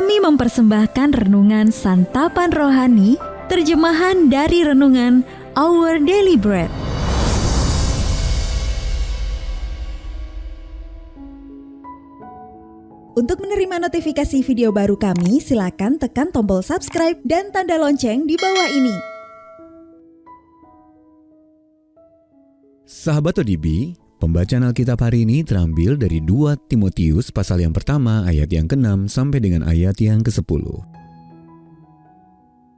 Kami mempersembahkan renungan Santapan Rohani, terjemahan dari renungan Our Daily Bread. Untuk menerima notifikasi video baru kami, silakan tekan tombol subscribe dan tanda lonceng di bawah ini. Sahabat ODB, pembacaan Alkitab hari ini terambil dari 2 Timotius pasal yang pertama ayat yang ke-6 sampai dengan ayat yang ke-10.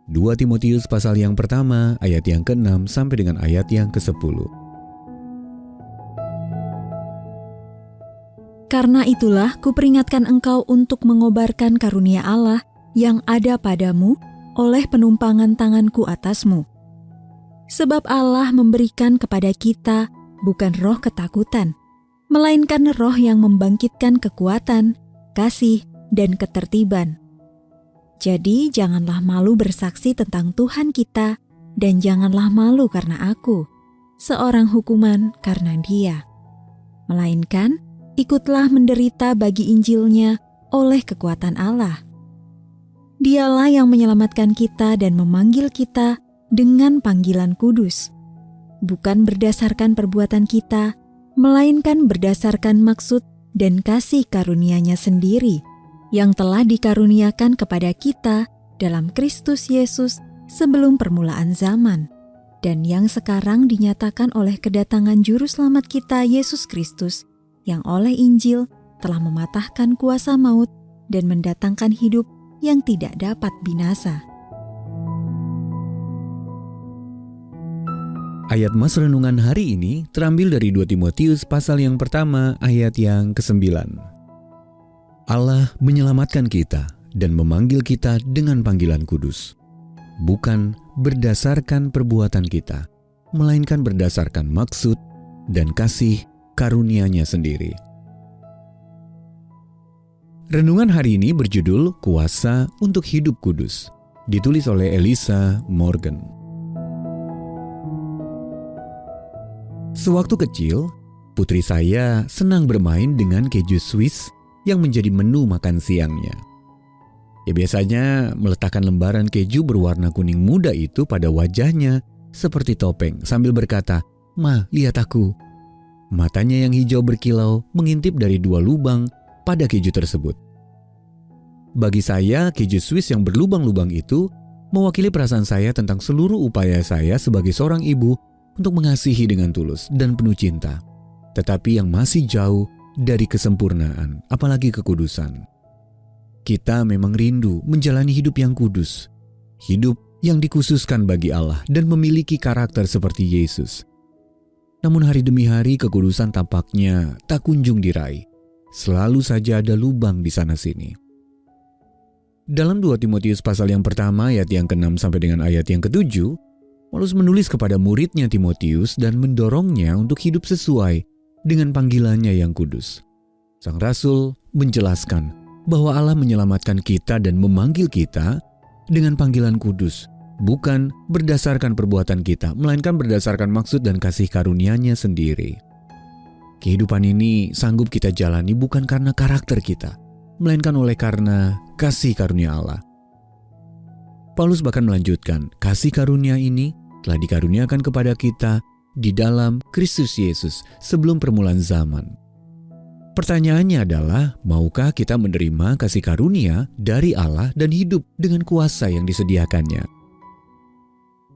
2 Timotius pasal yang pertama ayat yang ke-6 sampai dengan ayat yang ke-10. Karena itulah kuperingatkan engkau untuk mengobarkan karunia Allah yang ada padamu oleh penumpangan tanganku atasmu. Sebab Allah memberikan kepada kita bukan roh ketakutan, melainkan roh yang membangkitkan kekuatan, kasih, dan ketertiban. Jadi janganlah malu bersaksi tentang Tuhan kita, dan janganlah malu karena aku, seorang hukuman karena Dia. Melainkan, ikutlah menderita bagi Injilnya oleh kekuatan Allah. Dialah yang menyelamatkan kita dan memanggil kita dengan panggilan kudus, bukan berdasarkan perbuatan kita, melainkan berdasarkan maksud dan kasih karunia-Nya sendiri, yang telah dikaruniakan kepada kita dalam Kristus Yesus sebelum permulaan zaman, dan yang sekarang dinyatakan oleh kedatangan Juru Selamat kita Yesus Kristus, yang oleh Injil telah mematahkan kuasa maut dan mendatangkan hidup yang tidak dapat binasa. Ayat mas renungan hari ini terambil dari 2 Timotius pasal yang pertama ayat yang ke-9. Allah menyelamatkan kita dan memanggil kita dengan panggilan kudus, bukan berdasarkan perbuatan kita, melainkan berdasarkan maksud dan kasih karunia-Nya sendiri. Renungan hari ini berjudul Kuasa untuk Hidup Kudus, ditulis oleh Elisa Morgan. Sewaktu kecil, putri saya senang bermain dengan keju Swiss yang menjadi menu makan siangnya. Biasanya meletakkan lembaran keju berwarna kuning muda itu pada wajahnya seperti topeng sambil berkata, "Ma, lihat aku." Matanya yang hijau berkilau mengintip dari 2 lubang pada keju tersebut. Bagi saya, keju Swiss yang berlubang-lubang itu mewakili perasaan saya tentang seluruh upaya saya sebagai seorang ibu untuk mengasihi dengan tulus dan penuh cinta, tetapi yang masih jauh dari kesempurnaan, apalagi kekudusan. Kita memang rindu menjalani hidup yang kudus, hidup yang dikhususkan bagi Allah dan memiliki karakter seperti Yesus. Namun hari demi hari kekudusan tampaknya tak kunjung diraih. Selalu saja ada lubang di sana-sini. Dalam 2 Timotius pasal yang pertama ayat yang ke-6 sampai dengan ayat yang ke-7, Paulus menulis kepada muridnya Timotius dan mendorongnya untuk hidup sesuai dengan panggilannya yang kudus. Sang Rasul menjelaskan bahwa Allah menyelamatkan kita dan memanggil kita dengan panggilan kudus, bukan berdasarkan perbuatan kita, melainkan berdasarkan maksud dan kasih karunia-Nya sendiri. Kehidupan ini sanggup kita jalani bukan karena karakter kita, melainkan oleh karena kasih karunia Allah. Paulus bahkan melanjutkan, kasih karunia ini telah dikaruniakan kepada kita di dalam Kristus Yesus sebelum permulaan zaman. Pertanyaannya adalah, maukah kita menerima kasih karunia dari Allah dan hidup dengan kuasa yang disediakannya?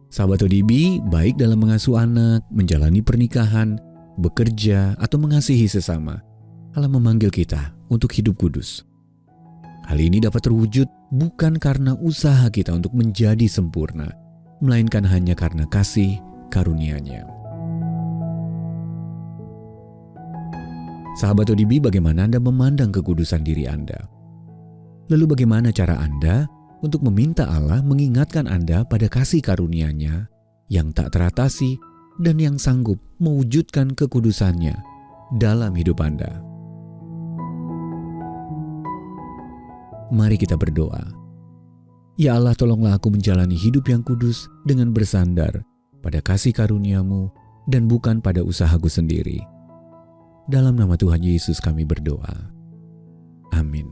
Sahabat ODB, baik dalam mengasuh anak, menjalani pernikahan, bekerja, atau mengasihi sesama, Allah memanggil kita untuk hidup kudus. Hal ini dapat terwujud bukan karena usaha kita untuk menjadi sempurna, melainkan hanya karena kasih karunia-Nya. Sahabat ODB, bagaimana Anda memandang kekudusan diri Anda? Lalu bagaimana cara Anda untuk meminta Allah mengingatkan Anda pada kasih karunia-Nya yang tak teratasi dan yang sanggup mewujudkan kekudusannya dalam hidup Anda? Mari kita berdoa. Ya Allah, tolonglah aku menjalani hidup yang kudus dengan bersandar pada kasih karunia-Mu dan bukan pada usahaku sendiri. Dalam nama Tuhan Yesus kami berdoa. Amin.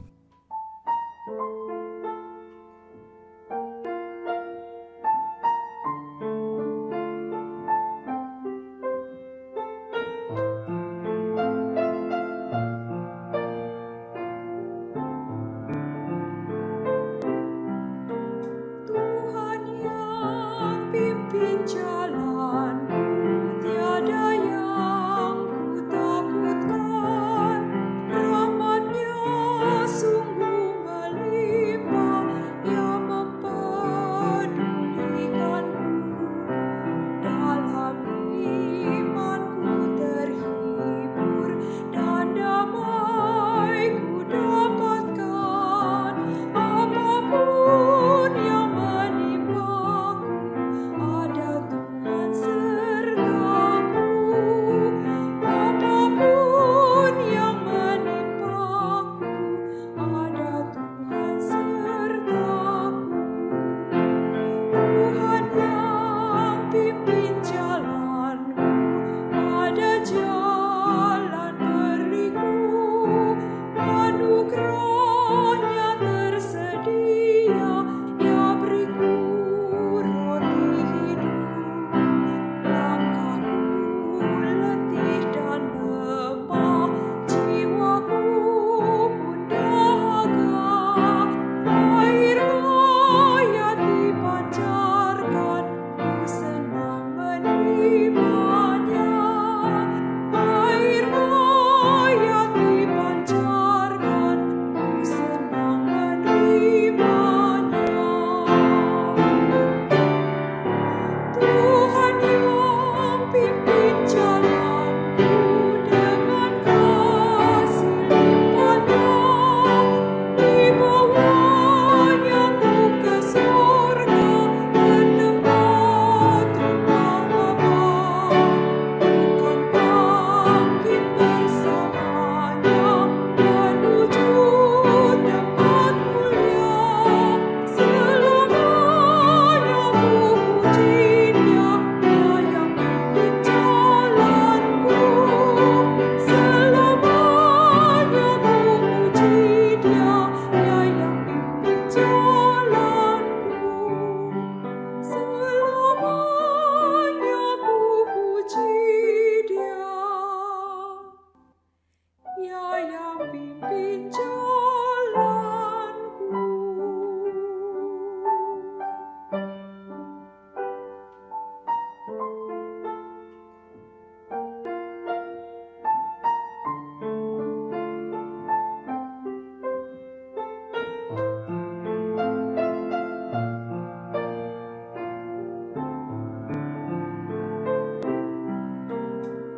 yang pimpin jalanku.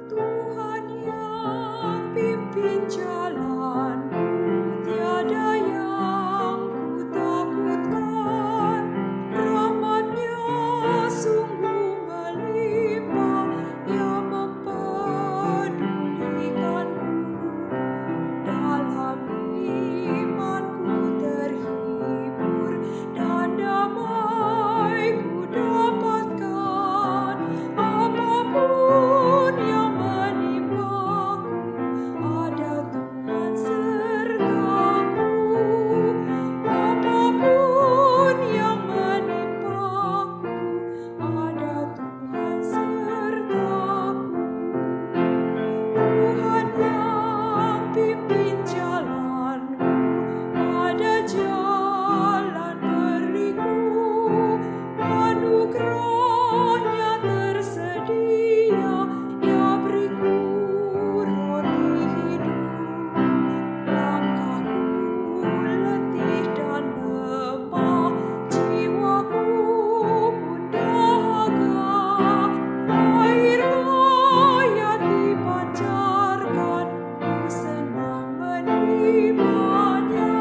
Tuhan yang pimpin jalanku, tiada yang ku takutkan. Rahmat-Nya sungguh melimpah, Ia mempedulikanku. Dalam imanku terhibur dan damai ku dapatkan. Apapun yang menimpaku, ada Tuhan sertaku. Apapun yang menimpaku, ada Tuhan sertaku. Tuhan yang pimpin jalanku, pada jalan berliku. Anugerah-Nya tersedia, Ia beriku roti hidup. Langkahku letih dan lemah, jiwaku pun dahaga. Air hayat dipancarkan, ku senang menerimanya.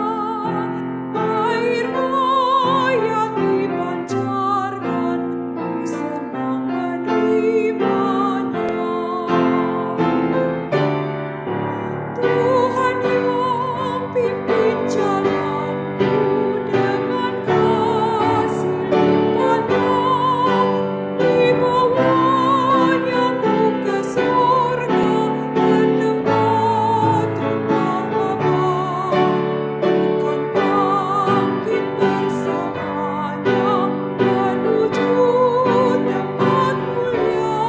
Air hayat dipancarkan, ku senang menerimanya. Tuhan yang pimpin jalanku, dengan kasih limpah-Nya. Di bawah-Nya ku ke surga, ke tempat rumah Bapa. Bukan bangkit bersamanya, menuju tempat mulia.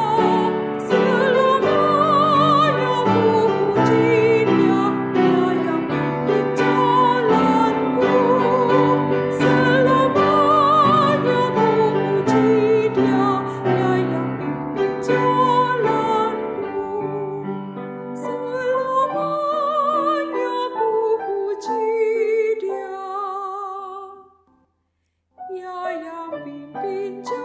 Selamanya ku puji Dia, Dia yang pimpin jalanku. Selamanya ku puji Dia, Dia yang pimpin jalanku. Selamanya ku puji Dia, Dia yang pimpin jalanku.